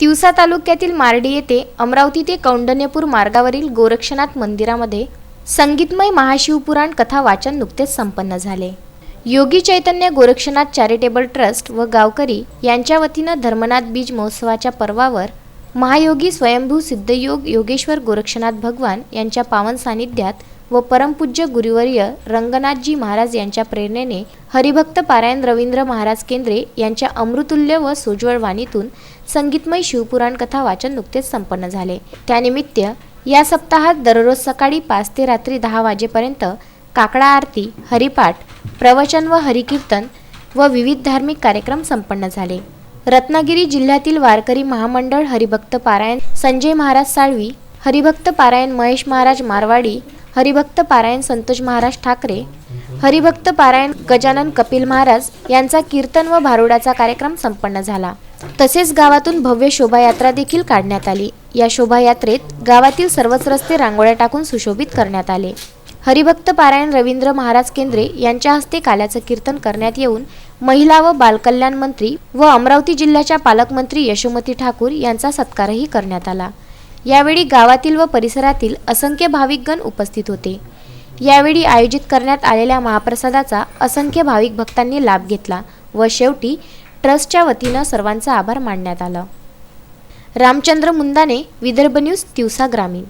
तिवसा तालुक्यातील मार्डी येथे अमरावती ते कौंडण्यपूर मार्गावरील गोरक्षनाथ मंदिरामध्ये संगीतमय महाशिवपुराण कथा वाचन नुकतेच संपन्न झाले। योगी चैतन्य गोरक्षनाथ चॅरिटेबल ट्रस्ट व गावकरी यांच्या वतीने धर्मनाथ बीज महोत्सवाच्या पर्वावर महायोगी स्वयंभू सिद्धयोग योगेश्वर गोरक्षनाथ भगवान यांच्या पावन सानिध्यात व परमपूज्य गुरुवर्य रंगनाथजी महाराज यांच्या प्रेरणेने हरिभक्त पारायण रवींद्र महाराज केंद्रे यांच्या अमृतुल्य व सोज्वळ वाणीतून संगीतमय शिवपुराण कथा वाचन नुकतेच संपन्न झाले। त्यानिमित्त या सप्ताहात दररोज सकाळी 5 ते रात्री 10 वाजेपर्यंत काकडा आरती, हरिपाठ, प्रवचन व हरिकीर्तन व विविध धार्मिक कार्यक्रम संपन्न झाले। रत्नागिरी जिल्ह्यातील वारकरी महामंडळ हरिभक्त पारायण संजय महाराज साळवी, हरिभक्त पारायण महेश महाराज मारवाडी, हरिभक्त पारायण संतोष महाराज ठाकरे, हरिभक्त पारायण गजानन कपिल महाराज यांचा कीर्तन व भारुडाचा कार्यक्रम संपन्न झाला। तसेच गावातून भव्य शोभायात्रा देखील काढण्यात आली। या शोभायात्रेत गावातील सर्वच रस्ते रांगोळ्या टाकून सुशोभित करण्यात आले। हरिभक्त पारायण रवींद्र महाराज केंद्रे यांच्या हस्ते काल्याचं कीर्तन करण्यात येऊन महिला व बालकल्याण मंत्री व अमरावती जिल्ह्याच्या पालकमंत्री यशोमती ठाकूर यांचा सत्कारही करण्यात आला। यावेळी गावातील व परिसरातील असंख्य भाविकगण उपस्थित होते। यावेळी आयोजित करण्यात आलेल्या महाप्रसादाचा असंख्य भाविक भक्तांनी लाभ घेतला व शेवटी ट्रस्टच्या वतीने सर्वांचा आभार मानण्यात आला। रामचंद्र मुंदाने, विदर्भ न्यूज, तिवसा ग्रामीण।